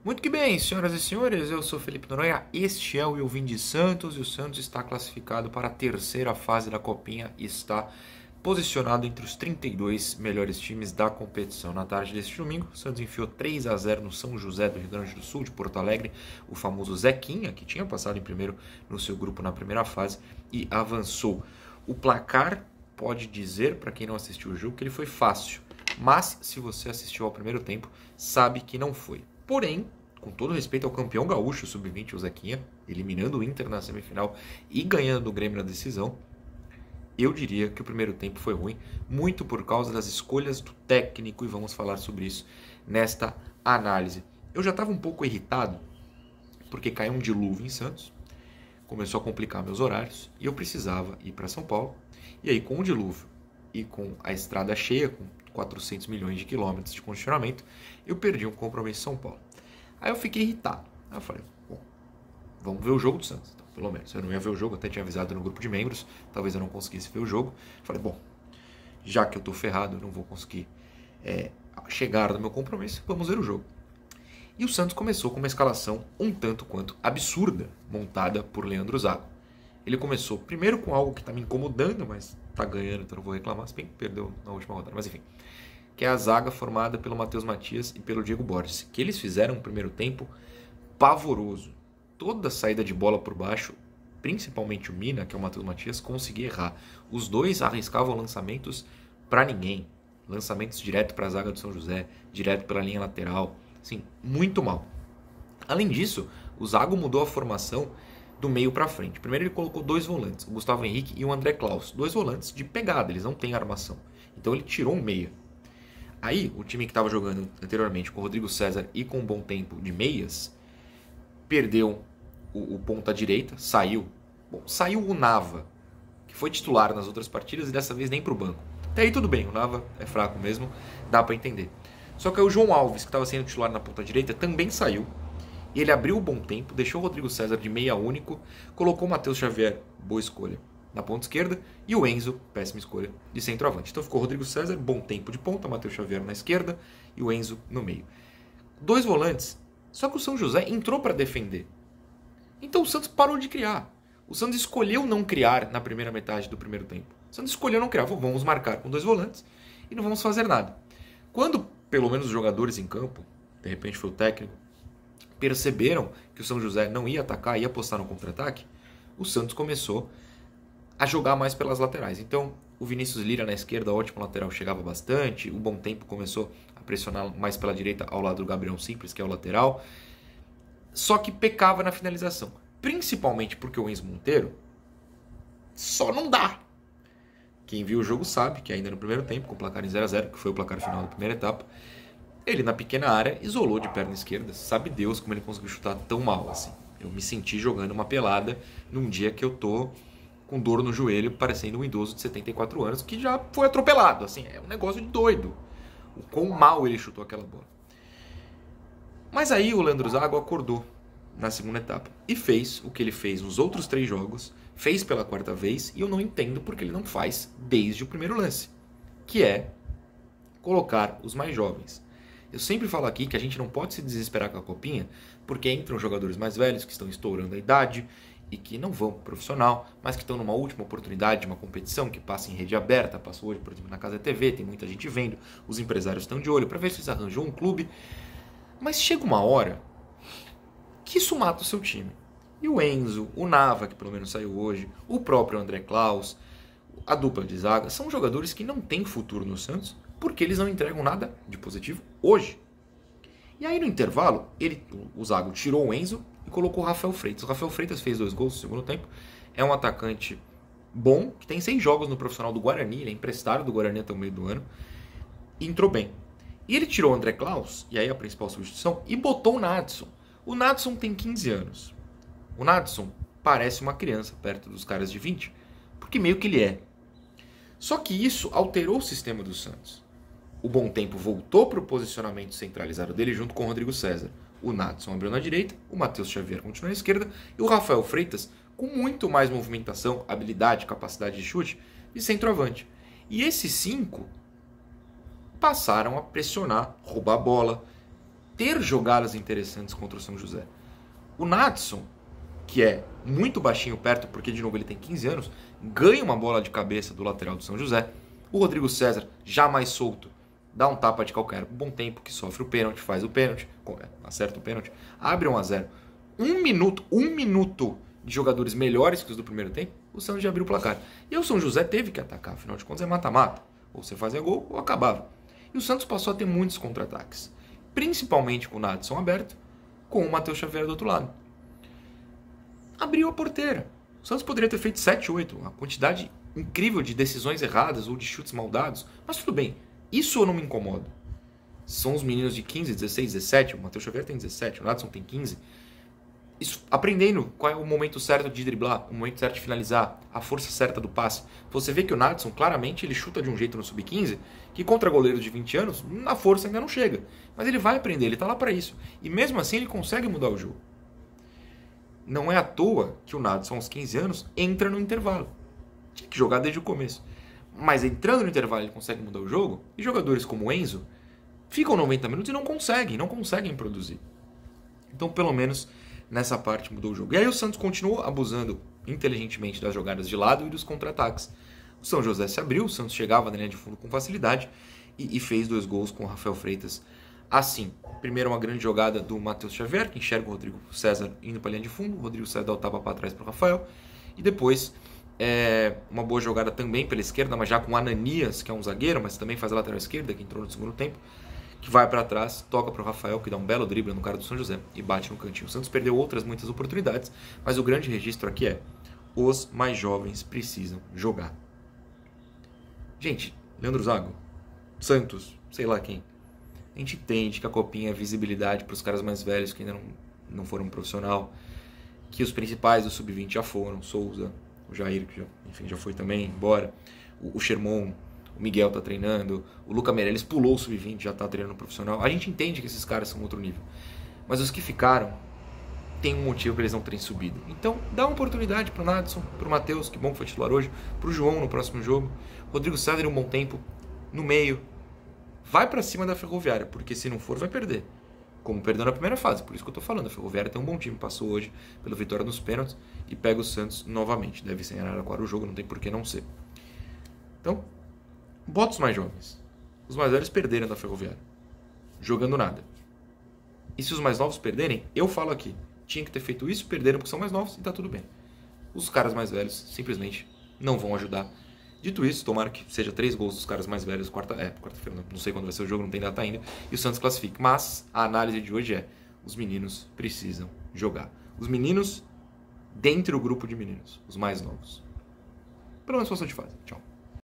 Muito que bem, senhoras e senhores, eu sou Felipe Noronha, este é o Eu Vim de Santos e o Santos está classificado para a terceira fase da Copinha e está posicionado entre os 32 melhores times da competição. Na tarde deste domingo, o Santos enfiou 3-0 no São José do Rio Grande do Sul, de Porto Alegre, o famoso Zequinha, que tinha passado em primeiro no seu grupo na primeira fase e avançou. O placar pode dizer, para quem não assistiu o jogo, que ele foi fácil, mas se você assistiu ao primeiro tempo, sabe que não foi. Porém, com todo respeito ao campeão gaúcho sub-20, o Zequinha, eliminando o Inter na semifinal e ganhando o Grêmio na decisão, eu diria que o primeiro tempo foi ruim, muito por causa das escolhas do técnico, e vamos falar sobre isso nesta análise. Eu já estava um pouco irritado, porque caiu um dilúvio em Santos, começou a complicar meus horários, e eu precisava ir para São Paulo, e aí com o dilúvio e com a estrada cheia, com 400 milhões de quilômetros de condicionamento, eu perdi um compromisso em São Paulo. Aí eu fiquei irritado. Aí eu falei, bom, vamos ver o jogo do Santos. Então, pelo menos, eu não ia ver o jogo, até tinha avisado no grupo de membros, talvez eu não conseguisse ver o jogo. Falei, bom, já que eu tô ferrado, eu não vou conseguir chegar no meu compromisso, vamos ver o jogo. E o Santos começou com uma escalação um tanto quanto absurda, montada por Leandro Zago. Ele começou primeiro com algo que tá me incomodando, mas tá ganhando, então não vou reclamar, se bem que perdeu na última rodada, mas enfim. Que é a zaga formada pelo Matheus Matias e pelo Diego Borges, que eles fizeram um primeiro tempo pavoroso. Toda saída de bola por baixo, principalmente o Mina, que é o Matheus Matias, conseguia errar. Os dois arriscavam lançamentos para ninguém. Lançamentos direto para a zaga do São José, direto pela linha lateral. Assim, muito mal. Além disso, o Zago mudou a formação do meio para frente. Primeiro ele colocou dois volantes, o Gustavo Henrique e o André Klaus. Dois volantes de pegada, eles não têm armação. Então ele tirou um meia. Aí, o time que estava jogando anteriormente com o Rodrigo César e com um bom tempo de meias, perdeu o ponta direita, saiu. Bom, saiu o Nava, que foi titular nas outras partidas e dessa vez nem para o banco. Até aí tudo bem, o Nava é fraco mesmo, dá para entender. Só que aí o João Alves, que estava sendo titular na ponta direita, também saiu. E ele abriu o bom tempo, deixou o Rodrigo César de meia único, colocou o Matheus Xavier, boa escolha, na ponta esquerda, e o Enzo, péssima escolha, de centroavante. Então ficou Rodrigo César, bom tempo de ponta, Matheus Xavier na esquerda e o Enzo no meio. Dois volantes, só que o São José entrou para defender. Então o Santos parou de criar. O Santos escolheu não criar na primeira metade do primeiro tempo. O Santos escolheu não criar, vamos marcar com dois volantes e não vamos fazer nada. Quando, pelo menos os jogadores em campo, de repente foi o técnico, perceberam que o São José não ia atacar, ia apostar no contra-ataque, o Santos começou a jogar mais pelas laterais. Então, o Vinícius Lira na esquerda, ótimo lateral, chegava bastante. O Bom Tempo começou a pressionar mais pela direita ao lado do Gabriel Simples, que é o lateral. Só que pecava na finalização. Principalmente porque o Enzo Monteiro só não dá. Quem viu o jogo sabe que ainda no primeiro tempo, com o placar em 0-0, que foi o placar final da primeira etapa, ele na pequena área isolou de perna esquerda. Sabe Deus como ele conseguiu chutar tão mal assim. Eu me senti jogando uma pelada num dia que eu tô com dor no joelho, parecendo um idoso de 74 anos que já foi atropelado. Assim, é um negócio de doido. O quão mal ele chutou aquela bola. Mas aí o Leandro Zago acordou na segunda etapa e fez o que ele fez nos outros 3 jogos, fez pela quarta vez, e eu não entendo porque ele não faz desde o primeiro lance, que é colocar os mais jovens. Eu sempre falo aqui que a gente não pode se desesperar com a Copinha, porque entram jogadores mais velhos que estão estourando a idade e que não vão pro profissional, mas que estão numa última oportunidade de uma competição que passa em rede aberta, passou hoje, por exemplo, na Casa TV, tem muita gente vendo, os empresários estão de olho para ver se eles arranjam um clube. Mas chega uma hora que isso mata o seu time. E o Enzo, o Nava, que pelo menos saiu hoje, o próprio André Klaus, a dupla de zaga, são jogadores que não têm futuro no Santos, porque eles não entregam nada de positivo hoje. E aí no intervalo, o Zago tirou o Enzo e colocou o Rafael Freitas. O Rafael Freitas fez 2 gols no segundo tempo. É um atacante bom, que tem 6 jogos no profissional do Guarani, ele é emprestado do Guarani até o meio do ano, e entrou bem. E ele tirou o André Klaus, e aí a principal substituição, e botou o Nadson. O Nadson tem 15 anos. O Nadson parece uma criança perto dos caras de 20, porque meio que ele é. Só que isso alterou o sistema do Santos. O Bom Tempo voltou para o posicionamento centralizado dele junto com o Rodrigo César. O Nadson abriu na direita, o Matheus Xavier continuou na esquerda e o Rafael Freitas, com muito mais movimentação, habilidade, capacidade de chute, de centroavante. E esses 5 passaram a pressionar, roubar a bola, ter jogadas interessantes contra o São José. O Natson, que é muito baixinho perto, porque de novo ele tem 15 anos, ganha uma bola de cabeça do lateral do São José. O Rodrigo César, já mais solto, dá um tapa de calcanhar por bom tempo, que sofre o pênalti, faz o pênalti, acerta o pênalti, abre 1-0. Um minuto de jogadores melhores que os do primeiro tempo, o Santos já abriu o placar. E o São José teve que atacar, afinal de contas é mata-mata. Ou você fazia gol ou acabava. E o Santos passou a ter muitos contra-ataques, principalmente com o Nadson aberto, com o Matheus Xavier do outro lado. Abriu a porteira. O Santos poderia ter feito 7, 8, uma quantidade incrível de decisões erradas ou de chutes mal dados, mas tudo bem. Isso eu não me incomodo. São os meninos de 15, 16, 17, o Matheus Xavier tem 17, o Nadson tem 15. Isso, aprendendo qual é o momento certo de driblar, o momento certo de finalizar, a força certa do passe. Você vê que o Nadson, claramente, ele chuta de um jeito no sub-15, que contra goleiros de 20 anos, na força ainda não chega. Mas ele vai aprender, ele está lá para isso. E mesmo assim ele consegue mudar o jogo. Não é à toa que o Nadson, aos 15 anos, entra no intervalo. Tinha que jogar desde o começo. Mas entrando no intervalo ele consegue mudar o jogo, e jogadores como o Enzo ficam 90 minutos e não conseguem produzir. Então, pelo menos, nessa parte mudou o jogo. E aí o Santos continuou abusando inteligentemente das jogadas de lado e dos contra-ataques. O São José se abriu, o Santos chegava na linha de fundo com facilidade e fez 2 gols com o Rafael Freitas. Assim, primeiro uma grande jogada do Matheus Xavier, que enxerga o Rodrigo César indo para a linha de fundo, o Rodrigo César dá o tapa para trás para o Rafael, e depois uma boa jogada também pela esquerda, mas já com o Ananias, que é um zagueiro, mas também faz a lateral esquerda, que entrou no segundo tempo, que vai para trás, toca para o Rafael, que dá um belo drible no cara do São José e bate no cantinho. O Santos perdeu muitas oportunidades, mas o grande registro aqui é: os mais jovens precisam jogar. Gente, Leandro Zago, Santos, sei lá quem, a gente entende que a copinha é visibilidade para os caras mais velhos que ainda não foram profissional, que os principais do sub-20 já foram, Souza, o Jair, que já foi também embora, o Sherman, o Miguel tá treinando, o Luca Meirelles pulou o sub-20, já tá treinando profissional. A gente entende que esses caras são outro nível, mas os que ficaram tem um motivo para eles não terem subido. Então dá uma oportunidade pro Nadson, pro Matheus, que bom que foi titular hoje, pro João no próximo jogo, Rodrigo César um bom tempo no meio. Vai para cima da Ferroviária, porque se não for vai perder, como perdeu na primeira fase. Por isso que eu tô falando, a Ferroviária tem um bom time, passou hoje pela vitória nos pênaltis e pega o Santos novamente. Deve ser em Araraquara o jogo, não tem por que não ser. Então, bota os mais jovens. Os mais velhos perderam da Ferroviária, jogando nada. E se os mais novos perderem, eu falo aqui, tinha que ter feito isso, perderam porque são mais novos e tá tudo bem. Os caras mais velhos simplesmente não vão ajudar. Dito isso, tomara que seja 3 gols dos caras mais velhos quarta-feira, não sei quando vai ser o jogo, não tem data ainda, e o Santos classifique. Mas a análise de hoje é: os meninos precisam jogar. Os meninos dentre o grupo de meninos, os mais novos. Pelo menos passou de fase. Tchau.